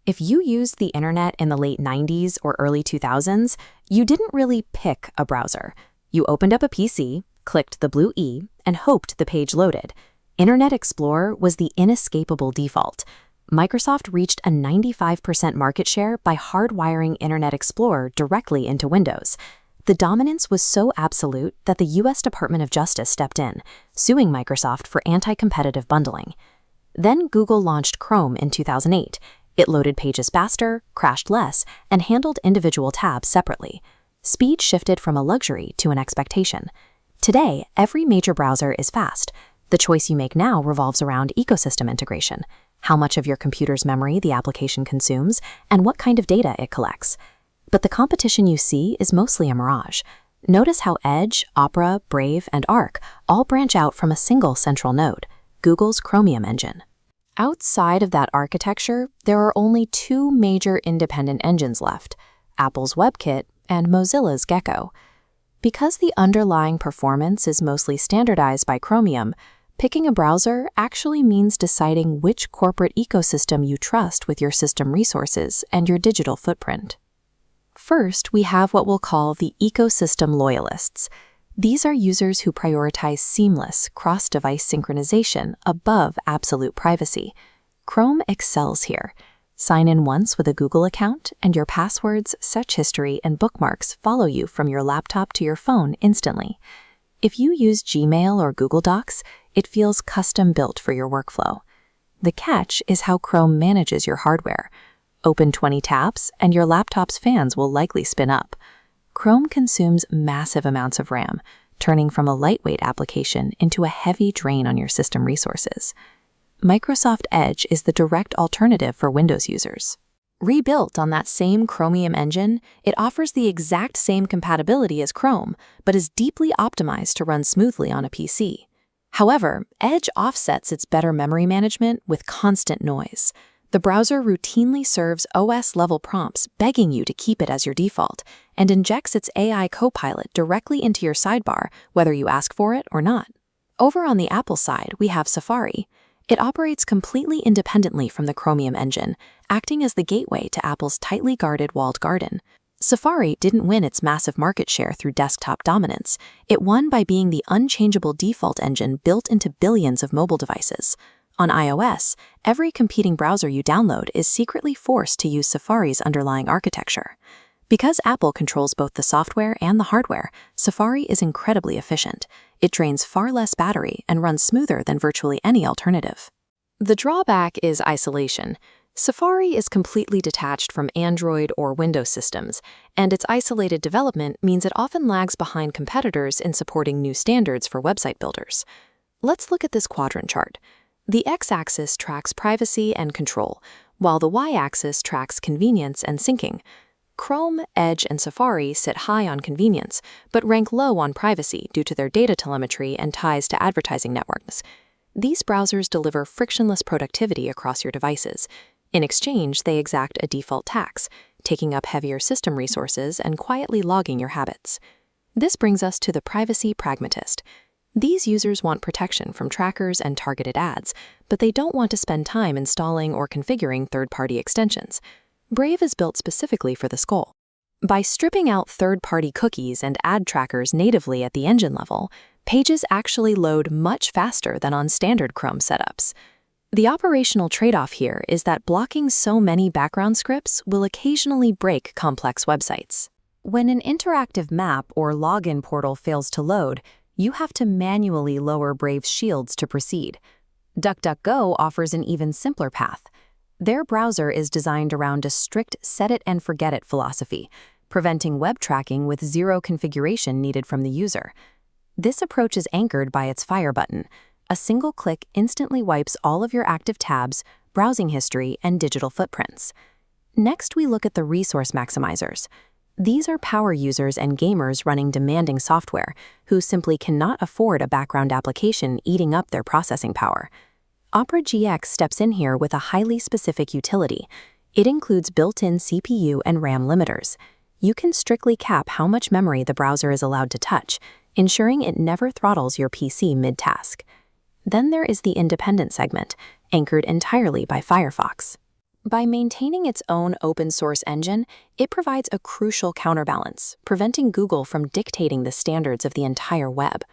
If you used the internet in the late 90s or early 2000s, you didn't really pick a browser. You opened up a PC, clicked the blue E, and hoped the page loaded. Internet Explorer was the inescapable default. Microsoft reached a 95% market share by hardwiring Internet Explorer directly into Windows. The dominance was so absolute that the U.S. Department of Justice stepped in, suing Microsoft for anti-competitive bundling. Then Google launched Chrome in 2008. It loaded pages faster, crashed less, and handled individual tabs separately. Speed shifted from a luxury to an expectation. Today, every major browser is fast. The choice you make now revolves around ecosystem integration, how much of your computer's memory the application consumes, and what kind of data it collects. But the competition you see is mostly a mirage. Notice how Edge, Opera, Brave, and Arc all branch out from a single central node, Google's Chromium engine. Outside of that architecture, there are only two major independent engines left, Apple's WebKit and Mozilla's Gecko. Because the underlying performance is mostly standardized by Chromium, picking a browser actually means deciding which corporate ecosystem you trust with your system resources and your digital footprint. First, we have what we'll call the ecosystem loyalists. These are users who prioritize seamless, cross-device synchronization above absolute privacy. Chrome excels here. Sign in once with a Google account, and your passwords, search history, and bookmarks follow you from your laptop to your phone instantly. If you use Gmail or Google Docs, it feels custom-built for your workflow. The catch is how Chrome manages your hardware. Open 20 tabs, and your laptop's fans will likely spin up. Chrome consumes massive amounts of RAM, turning from a lightweight application into a heavy drain on your system resources. Microsoft Edge is the direct alternative for Windows users. Rebuilt on that same Chromium engine, it offers the exact same compatibility as Chrome, but is deeply optimized to run smoothly on a PC. However, Edge offsets its better memory management with constant noise. The browser routinely serves OS-level prompts begging you to keep it as your default, and injects its AI copilot directly into your sidebar, whether you ask for it or not. Over on the Apple side, we have Safari. It operates completely independently from the Chromium engine, acting as the gateway to Apple's tightly guarded walled garden. Safari didn't win its massive market share through desktop dominance. It won by being the unchangeable default engine built into billions of mobile devices. On iOS, every competing browser you download is secretly forced to use Safari's underlying architecture. Because Apple controls both the software and the hardware, Safari is incredibly efficient. It drains far less battery and runs smoother than virtually any alternative. The drawback is isolation. Safari is completely detached from Android or Windows systems, and its isolated development means it often lags behind competitors in supporting new standards for website builders. Let's look at this quadrant chart. The x-axis tracks privacy and control, while the y-axis tracks convenience and syncing. Chrome, Edge, and Safari sit high on convenience, but rank low on privacy due to their data telemetry and ties to advertising networks. These browsers deliver frictionless productivity across your devices. In exchange, they exact a default tax, taking up heavier system resources and quietly logging your habits. This brings us to the privacy pragmatist. These users want protection from trackers and targeted ads, but they don't want to spend time installing or configuring third-party extensions. Brave is built specifically for this goal. By stripping out third-party cookies and ad trackers natively at the engine level, pages actually load much faster than on standard Chrome setups. The operational trade-off here is that blocking so many background scripts will occasionally break complex websites. When an interactive map or login portal fails to load, you have to manually lower Brave's shields to proceed. DuckDuckGo offers an even simpler path. Their browser is designed around a strict set-it-and-forget-it philosophy, preventing web tracking with zero configuration needed from the user. This approach is anchored by its Fire button. A single click instantly wipes all of your active tabs, browsing history, and digital footprints. Next, we look at the resource maximizers. These are power users and gamers running demanding software who simply cannot afford a background application eating up their processing power. Opera GX steps in here with a highly specific utility. It includes built-in CPU and RAM limiters. You can strictly cap how much memory the browser is allowed to touch, ensuring it never throttles your PC mid-task. Then there is the independent segment, anchored entirely by Firefox. By maintaining its own open-source engine, it provides a crucial counterbalance, preventing Google from dictating the standards of the entire web.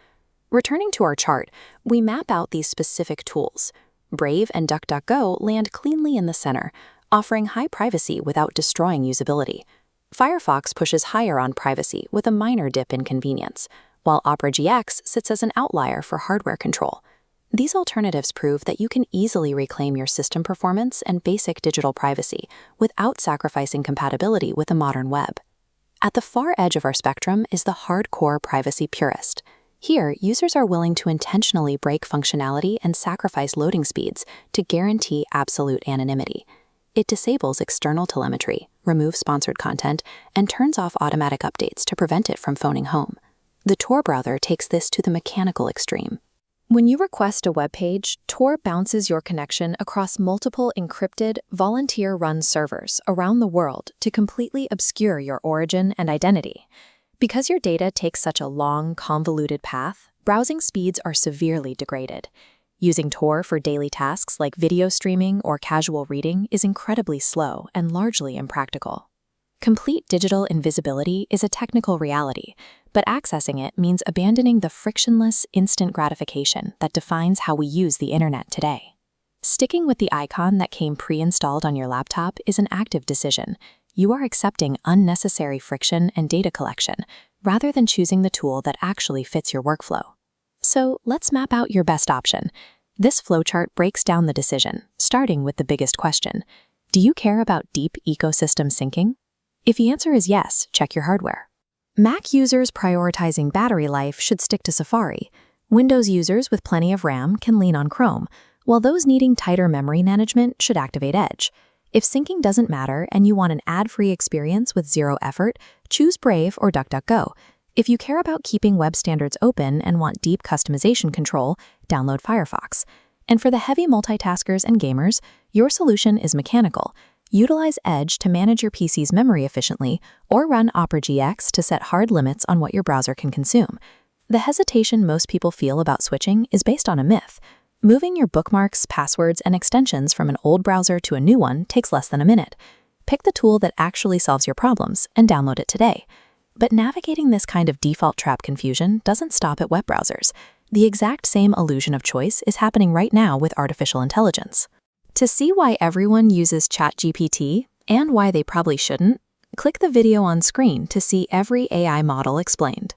Returning to our chart, we map out these specific tools. Brave and DuckDuckGo land cleanly in the center, offering high privacy without destroying usability. Firefox pushes higher on privacy with a minor dip in convenience, while Opera GX sits as an outlier for hardware control. These alternatives prove that you can easily reclaim your system performance and basic digital privacy without sacrificing compatibility with the modern web. At the far edge of our spectrum is the hardcore privacy purist. Here, users are willing to intentionally break functionality and sacrifice loading speeds to guarantee absolute anonymity. It disables external telemetry, removes sponsored content, and turns off automatic updates to prevent it from phoning home. The Tor browser takes this to the mechanical extreme. When you request a web page, Tor bounces your connection across multiple encrypted, volunteer-run servers around the world to completely obscure your origin and identity. Because your data takes such a long, convoluted path, browsing speeds are severely degraded. Using Tor for daily tasks like video streaming or casual reading is incredibly slow and largely impractical. Complete digital invisibility is a technical reality, but accessing it means abandoning the frictionless, instant gratification that defines how we use the internet today. Sticking with the icon that came pre-installed on your laptop is an active decision. You are accepting unnecessary friction and data collection, rather than choosing the tool that actually fits your workflow. So let's map out your best option. This flowchart breaks down the decision, starting with the biggest question. Do you care about deep ecosystem syncing? If the answer is yes, check your hardware. Mac users prioritizing battery life should stick to Safari. Windows users with plenty of RAM can lean on Chrome, while those needing tighter memory management should activate Edge. If syncing doesn't matter and you want an ad-free experience with zero effort, choose Brave or DuckDuckGo. If you care about keeping web standards open and want deep customization control, download Firefox. And for the heavy multitaskers and gamers, your solution is mechanical. Utilize Edge to manage your PC's memory efficiently, or run Opera GX to set hard limits on what your browser can consume. The hesitation most people feel about switching is based on a myth. Moving your bookmarks, passwords, and extensions from an old browser to a new one takes less than a minute. Pick the tool that actually solves your problems and download it today. But navigating this kind of default trap confusion doesn't stop at web browsers. The exact same illusion of choice is happening right now with artificial intelligence. To see why everyone uses ChatGPT and why they probably shouldn't, click the video on screen to see every AI model explained.